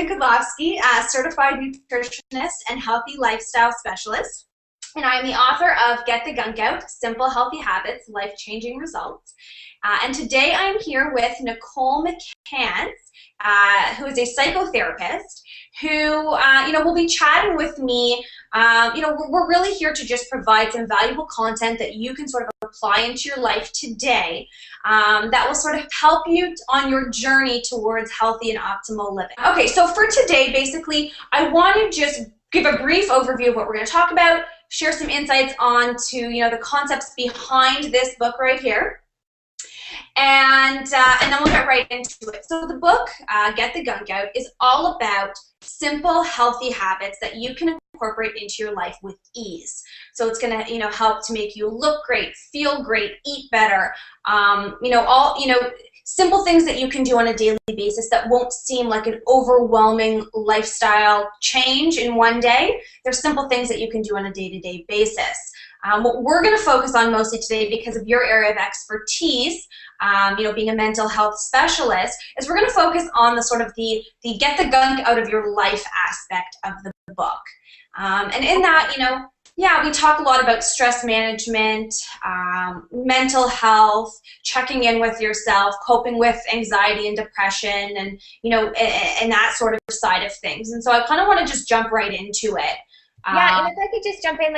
Shannon Kadlovski, a certified nutritionist and healthy lifestyle specialist. And I am the author of Get the Gunk Out, Simple Healthy Habits, Life-Changing Results. And today I'm here with Nicole McCance, who is a psychotherapist, who will be chatting with me. We're really here to just provide some valuable content that you can sort of apply into your life today, that will sort of help you on your journey towards healthy and optimal living. Okay, so for today, basically, I want to just give a brief overview of what we're going to talk about, share some insights onto the concepts behind this book right here. And then we'll get right into it. So the book, Get the Gunk Out, is all about simple, healthy habits that you can incorporate into your life with ease. So it's going to, help to make you look great, feel great, eat better. Simple things that you can do on a daily basis that won't seem like an overwhelming lifestyle change in one day. There's simple things that you can do on a day-to-day basis. What we're going to focus on mostly today, because of your area of expertise, being a mental health specialist, is we're going to focus on the sort of the get the gunk out of your life aspect of the book. And in that, we talk a lot about stress management, mental health, checking in with yourself, coping with anxiety and depression, and and that sort of side of things. And so I kind of want to just jump right into it. Yeah, and if I could just jump in,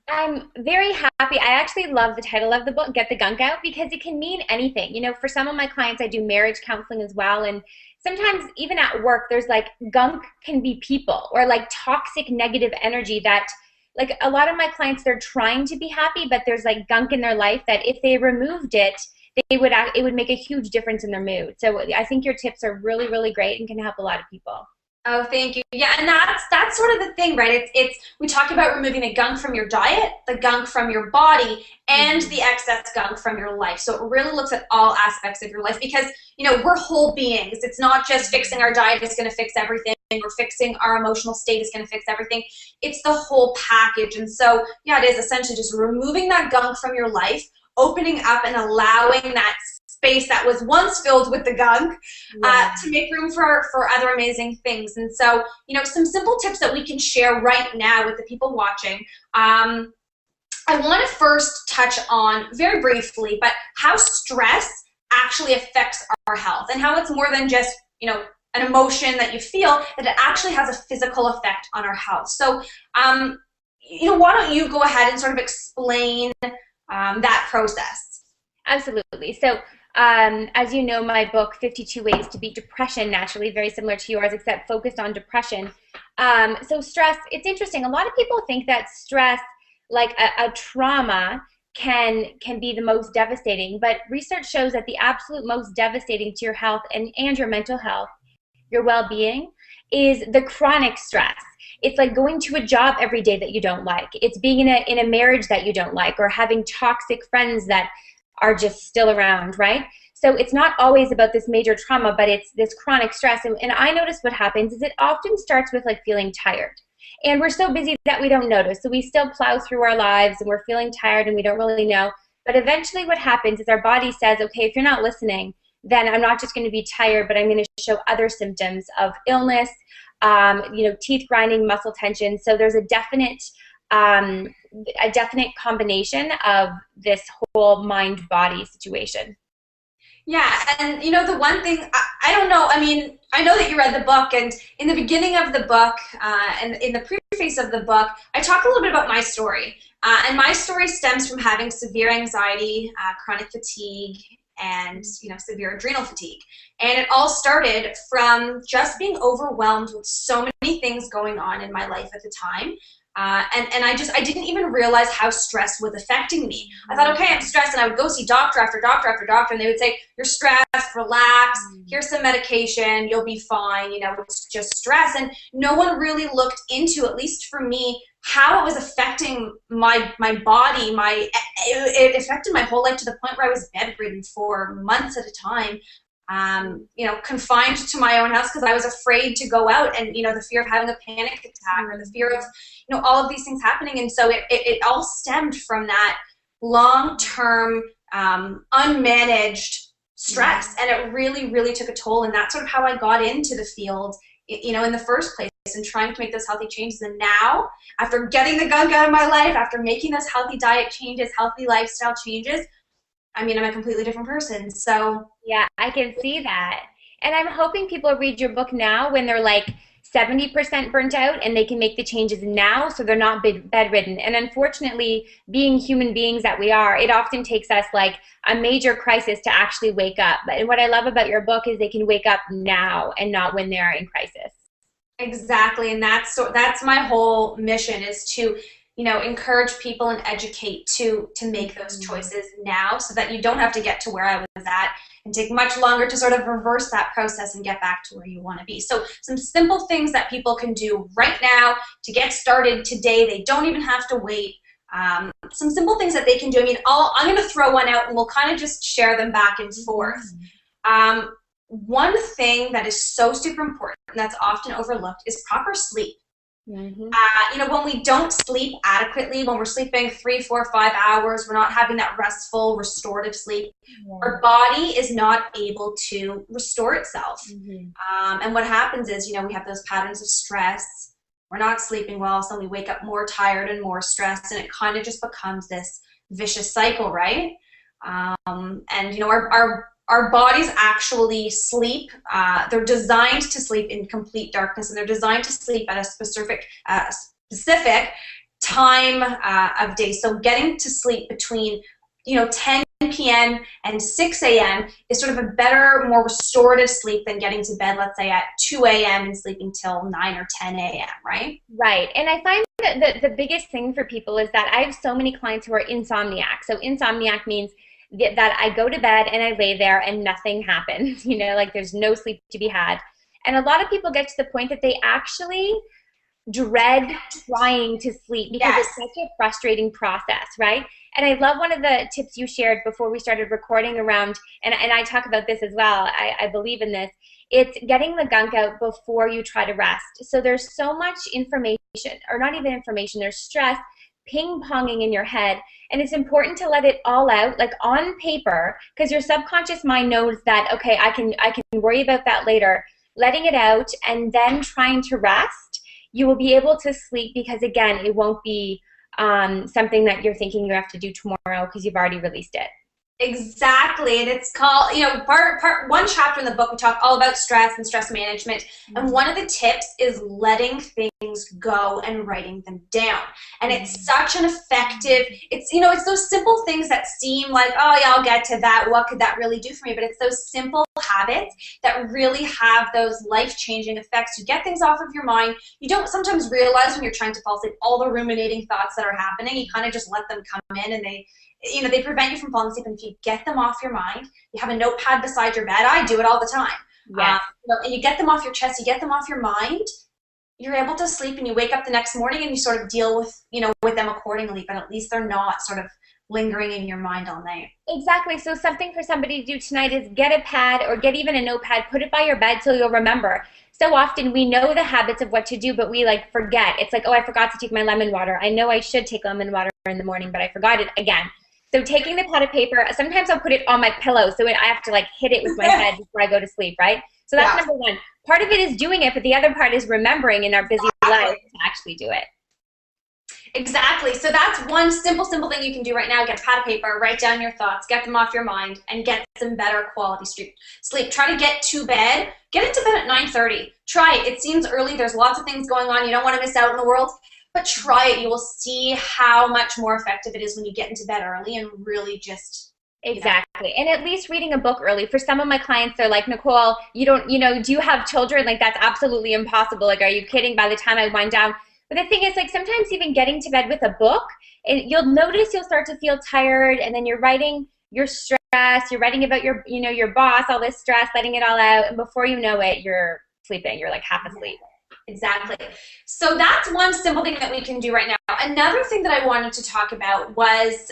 I'm very happy. I actually love the title of the book, Get the Gunk Out, because it can mean anything. For some of my clients, I do marriage counseling as well, and sometimes even at work, there's gunk can be people, or toxic negative energy that, a lot of my clients, they're trying to be happy, but there's gunk in their life that if they removed it, it would make a huge difference in their mood. So I think your tips are really, really great and can help a lot of people. Oh, thank you. Yeah, and that's sort of the thing, right? We talk about removing the gunk from your diet, the gunk from your body, and the excess gunk from your life. So it really looks at all aspects of your life, because we're whole beings. It's not just fixing our diet is going to fix everything, or fixing our emotional state is going to fix everything. It's the whole package. And so yeah, it is essentially just removing that gunk from your life, opening up and allowing that space that was once filled with the gunk to make room for other amazing things. And so, some simple tips that we can share right now with the people watching. I want to first touch on, very briefly, but how stress actually affects our health, and how it's more than just, an emotion that you feel, that it actually has a physical effect on our health. So, why don't you go ahead and sort of explain that process? Absolutely. So, as you know, my book, 52 Ways to Beat Depression, naturally very similar to yours, except focused on depression. So stress, it's interesting. A lot of people think that stress, like a trauma, can be the most devastating, but research shows that the absolute most devastating to your health and your mental health, your well-being, is the chronic stress. It's like going to a job every day that you don't like. It's being in a marriage that you don't like, or having toxic friends that are just still around, right? So it's not always about this major trauma, but it's this chronic stress. And I notice what happens is it often starts with feeling tired. And we're so busy that we don't notice. So we still plow through our lives and we're feeling tired and we don't really know. But eventually what happens is our body says, okay, if you're not listening, then I'm not just going to be tired, but I'm going to show other symptoms of illness, teeth grinding, muscle tension. So there's a definite combination of this whole mind-body situation. Yeah, and the one thing, I don't know, I know that you read the book, and in the beginning of the book, and in the preface of the book, I talk a little bit about my story. And my story stems from having severe anxiety, chronic fatigue, and severe adrenal fatigue. And it all started from just being overwhelmed with so many things going on in my life at the time. And I didn't even realize how stress was affecting me. I thought, okay, I'm stressed, and I would go see doctor after doctor after doctor, and they would say, you're stressed, relax, here's some medication, you'll be fine, it's just stress. And no one really looked into, at least for me, how it was affecting my body. It affected my whole life, to the point where I was bedridden for months at a time. Confined to my own house because I was afraid to go out, and the fear of having a panic attack, or the fear of all of these things happening. And so it all stemmed from that long-term unmanaged stress, and it really, really took a toll. And that's sort of how I got into the field in the first place, and trying to make those healthy changes. And now, after getting the gunk out of my life, after making those healthy diet changes, healthy lifestyle changes, I mean, I'm a completely different person. So Yeah, I can see that. And I'm hoping people read your book now when they're like 70% burnt out and they can make the changes now so they're not bedridden. And unfortunately, being human beings that we are, it often takes us like a major crisis to actually wake up. And what I love about your book is they can wake up now and not when they're in crisis. exactly, and that's my whole mission, is to encourage people and educate to make those choices now, so that you don't have to get to where I was at and take much longer to sort of reverse that process and get back to where you want to be. So some simple things that people can do right now to get started today. They don't even have to wait. Some simple things that they can do. I mean, I'm going to throw one out and we'll kind of just share them back and forth. One thing that is so super important and that's often overlooked is proper sleep. When we don't sleep adequately, when we're sleeping 3, 4, 5 hours, we're not having that restful, restorative sleep, our body is not able to restore itself. And what happens is, we have those patterns of stress. We're not sleeping well, so we wake up more tired and more stressed, and it kind of just becomes this vicious cycle, right? And our bodies actually sleep. They're designed to sleep in complete darkness, and they're designed to sleep at a specific time of day. So getting to sleep between 10 p.m. and 6 a.m. is sort of a better, more restorative sleep than getting to bed, let's say, at 2 a.m. and sleeping till 9 or 10 a.m., right? Right. And I find that the biggest thing for people is that I have so many clients who are insomniac. So insomniac means that I go to bed and I lay there and nothing happens, like there's no sleep to be had. And a lot of people get to the point that they actually dread trying to sleep because it's such a frustrating process, right? And I love one of the tips you shared before we started recording around, and I talk about this as well, I believe in this, it's getting the gunk out before you try to rest. So there's so much information, or not even information, there's stress ping-ponging in your head, and it's important to let it all out, like on paper, because your subconscious mind knows that, okay, I can worry about that later. Letting it out and then trying to rest, you will be able to sleep, because again, it won't be something that you're thinking you have to do tomorrow because you've already released it. Exactly, and it's called, part one chapter in the book, we talk all about stress and stress management, and one of the tips is letting things go and writing them down. And it's such an effective, it's those simple things that seem like, oh yeah, I'll get to that, what could that really do for me? But it's those simple habits that really have those life-changing effects. You get things off of your mind. You don't sometimes realize when you're trying to fall asleep all the ruminating thoughts that are happening. You kind of just let them come in, and they prevent you from falling asleep. And if you get them off your mind, you have a notepad beside your bed. I do it all the time. And you get them off your chest, you get them off your mind, you're able to sleep, and you wake up the next morning and you sort of deal with them accordingly, but at least they're not sort of lingering in your mind all night. Exactly. So something for somebody to do tonight is get a pad, or get even a notepad, put it by your bed so you'll remember. So often we know the habits of what to do, but we forget. It's like, oh, I forgot to take my lemon water. I know I should take lemon water in the morning, but I forgot it again. So taking the pad of paper, sometimes I'll put it on my pillow, so I have to hit it with my head before I go to sleep, right? So that's number one. Part of it is doing it, but the other part is remembering in our busy life to actually do it. Exactly. So that's one simple thing you can do right now. Get a pad of paper, write down your thoughts, get them off your mind, and get some better quality sleep. Try to get to bed. Get into bed at 9:30. Try it. It seems early. There's lots of things going on. You don't want to miss out in the world. But try it. You will see how much more effective it is when you get into bed early and really just... Exactly. And at least reading a book early. For some of my clients, they're like, Nicole, you don't, do you have children? That's absolutely impossible. Are you kidding? By the time I wind down. But the thing is, sometimes even getting to bed with a book, you'll notice you'll start to feel tired, and then you're writing your stress, you're writing about your, your boss, all this stress, letting it all out, and before you know it, you're sleeping. You're half asleep. Exactly. So that's one simple thing that we can do right now. Another thing that I wanted to talk about was,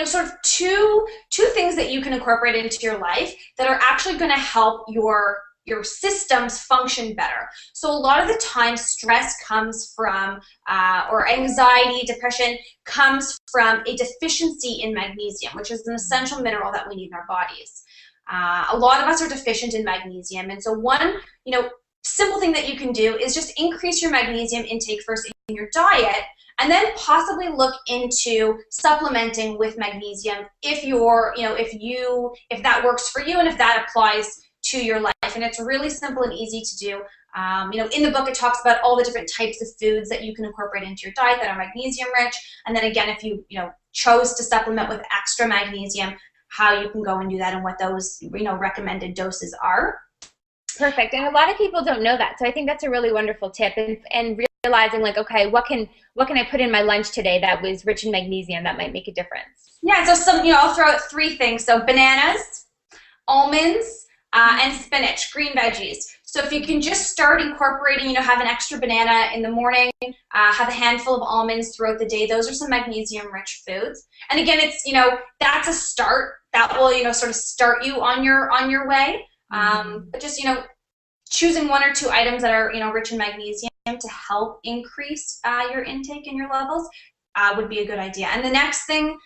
sort of two things that you can incorporate into your life that are actually going to help your systems function better. So a lot of the time, stress comes from, or anxiety, depression comes from a deficiency in magnesium, which is an essential mineral that we need in our bodies. A lot of us are deficient in magnesium, and so simple thing that you can do is just increase your magnesium intake first in your diet, and then possibly look into supplementing with magnesium if you're, if that works for you and if that applies to your life. And it's really simple and easy to do. In the book, it talks about all the different types of foods that you can incorporate into your diet that are magnesium rich. And then again, if you, chose to supplement with extra magnesium, how you can go and do that and what those, recommended doses are. Perfect. And a lot of people don't know that. So I think that's a really wonderful tip, and realizing like, okay, what can I put in my lunch today that was rich in magnesium that might make a difference? Yeah, so I'll throw out 3 things. So bananas, almonds, and spinach, green veggies. So if you can just start incorporating, have an extra banana in the morning, have a handful of almonds throughout the day. Those are some magnesium-rich foods. And again, it's, that's a start. That will, sort of start you on your way. But just, choosing 1 or 2 items that are, rich in magnesium to help increase your intake and your levels would be a good idea. And the next thing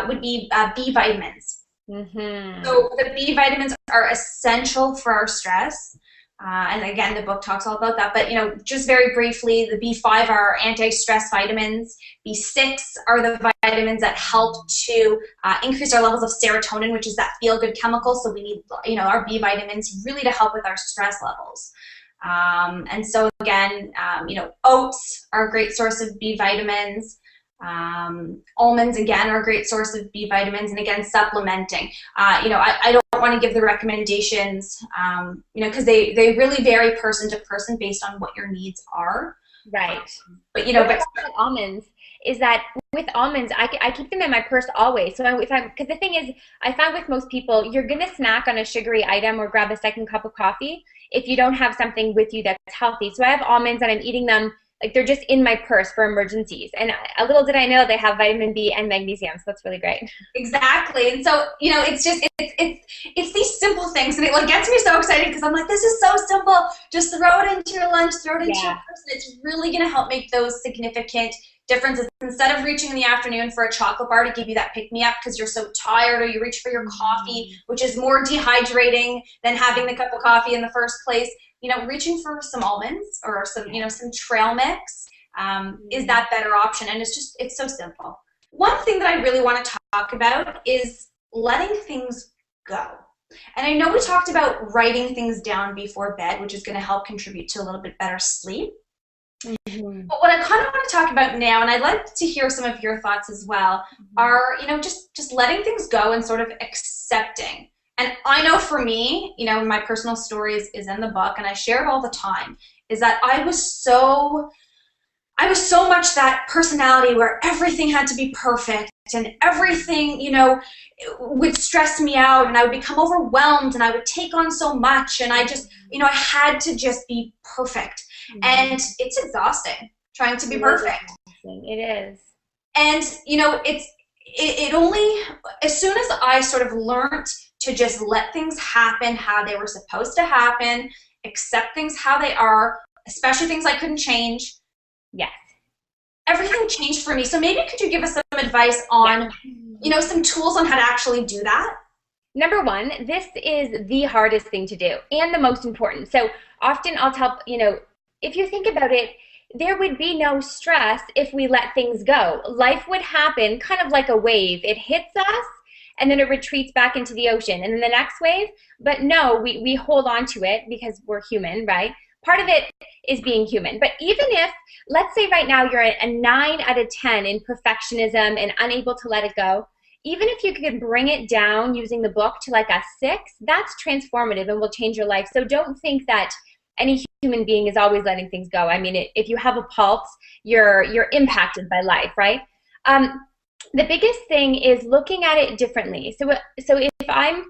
would be B vitamins. So the B vitamins are essential for our stress. And again, the book talks all about that. But, just very briefly, the B5 are anti-stress vitamins. B6 are the vitamins that help to increase our levels of serotonin, which is that feel-good chemical. So we need, our B vitamins really to help with our stress levels. And so again, oats are a great source of B vitamins. Almonds, again, are a great source of B vitamins, and again, supplementing. I don't want to give the recommendations, because they really vary person to person based on what your needs are. Right. But, but almonds is that with almonds, I keep them in my purse always. So because the thing is, I find with most people, you're going to snack on a sugary item or grab a second cup of coffee if you don't have something with you that's healthy. So I have almonds and I'm eating them. Like, they're just in my purse for emergencies. And a little did I know they have vitamin B and magnesium, so that's really great. Exactly. And so, it's just, it's these simple things. And it gets me so excited because I'm like, this is so simple. Just throw it into your lunch, throw it into your purse. And it's really going to help make those significant differences. Instead of reaching in the afternoon for a chocolate bar to give you that pick-me-up because you're so tired, or you reach for your coffee, which is more dehydrating than having the cup of coffee in the first place. Reaching for some almonds or some, some trail mix is that better option. And it's so simple. One thing that I really want to talk about is letting things go. And I know we talked about writing things down before bed, which is going to help contribute to a little bit better sleep. But what I kind of want to talk about now, and I'd like to hear some of your thoughts as well, are, just letting things go and sort of accepting. And I know for me, my personal story is in the book, and I share it all the time, is that I was so much that personality where everything had to be perfect, and everything, would stress me out, and I would become overwhelmed, and I would take on so much, and I just, I had to just be perfect. And it's exhausting trying to be perfect. It is. And, it only, as soon as I sort of learned to just let things happen how they were supposed to happen, accept things how they are, especially things I couldn't change. Yes. Everything changed for me. So maybe could you give us some advice on, some tools on how to actually do that? Number 1, this is the hardest thing to do and the most important. So often I'll tell, if you think about it, there would be no stress if we let things go. Life would happen kind of like a wave. It hits us, and then it retreats back into the ocean, and then the next wave. But no, we hold on to it because we're human, right? Part of it is being human. But even if, let's say right now you're a 9 out of 10 in perfectionism and unable to let it go, even if you could bring it down using the book to like a 6, that's transformative and will change your life. So don't think that any human being is always letting things go. I mean, if you have a pulse, you're impacted by life, right? The biggest thing is looking at it differently. So if I'm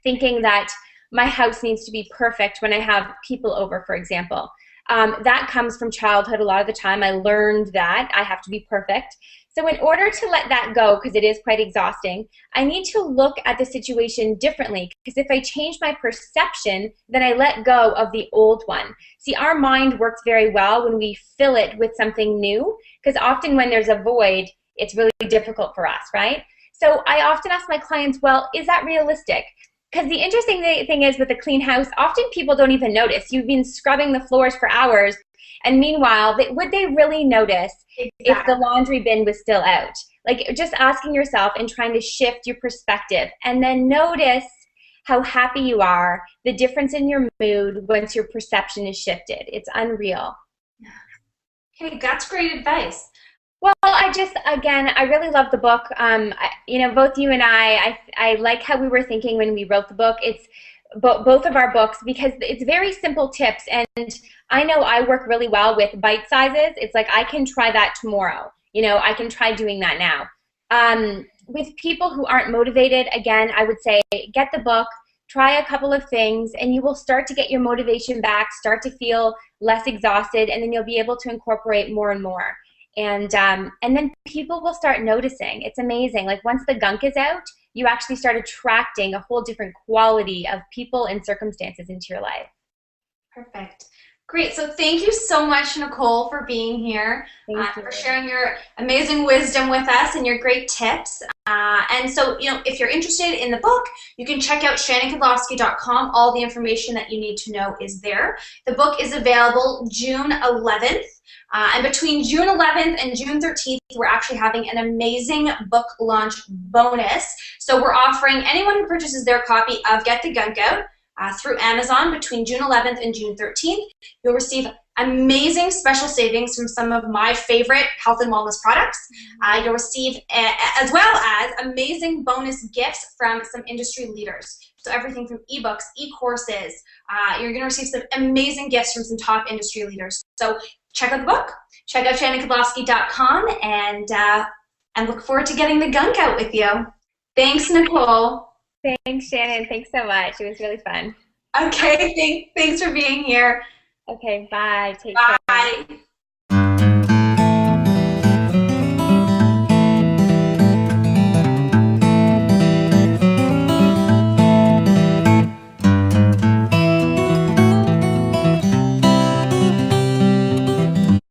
thinking that my house needs to be perfect when I have people over, for example, that comes from childhood a lot of the time. I learned that I have to be perfect. So in order to let that go, because it is quite exhausting, I need to look at the situation differently. Because if I change my perception, then I let go of the old one. See, our mind works very well when we fill it with something new, because often when there's a void, it's really difficult for us, right? So I often ask my clients, well, is that realistic? Because the interesting thing is with a clean house, often people don't even notice. You've been scrubbing the floors for hours, and meanwhile, would they really notice if the laundry bin was still out? Like, just asking yourself and trying to shift your perspective, and then notice how happy you are, the difference in your mood once your perception is shifted. It's unreal. Okay, that's great advice. Well, I really love the book. Both you and I like how we were thinking when we wrote the book. It's both of our books because it's very simple tips, and I know I work really well with bite sizes. It's like I can try that tomorrow. I can try doing that now. With people who aren't motivated, again, I would say get the book, try a couple of things, and you will start to get your motivation back, start to feel less exhausted, and then you'll be able to incorporate more and more. And then people will start noticing. It's amazing. Like once the gunk is out, you actually start attracting a whole different quality of people and circumstances into your life. Perfect. Great. So thank you so much, Nicole, for being here, for sharing your amazing wisdom with us and your great tips. And so, if you're interested in the book, you can check out ShannonKadlovski.com. All the information that you need to know is there. The book is available June 11th. And between June 11th and June 13th, we're actually having an amazing book launch bonus. So we're offering anyone who purchases their copy of Get the Gunk Out through Amazon between June 11th and June 13th. You'll receive amazing special savings from some of my favorite health and wellness products. You'll receive, as well as amazing bonus gifts from some industry leaders. So everything from ebooks, e-courses. You're going to receive some amazing gifts from some top industry leaders. So check out the book, check out ShannonKadlovski.com, and look forward to getting the gunk out with you. Thanks, Nicole. Thanks, Shannon. Thanks so much. It was really fun. Okay, thanks for being here. Okay, bye. Take care. Bye.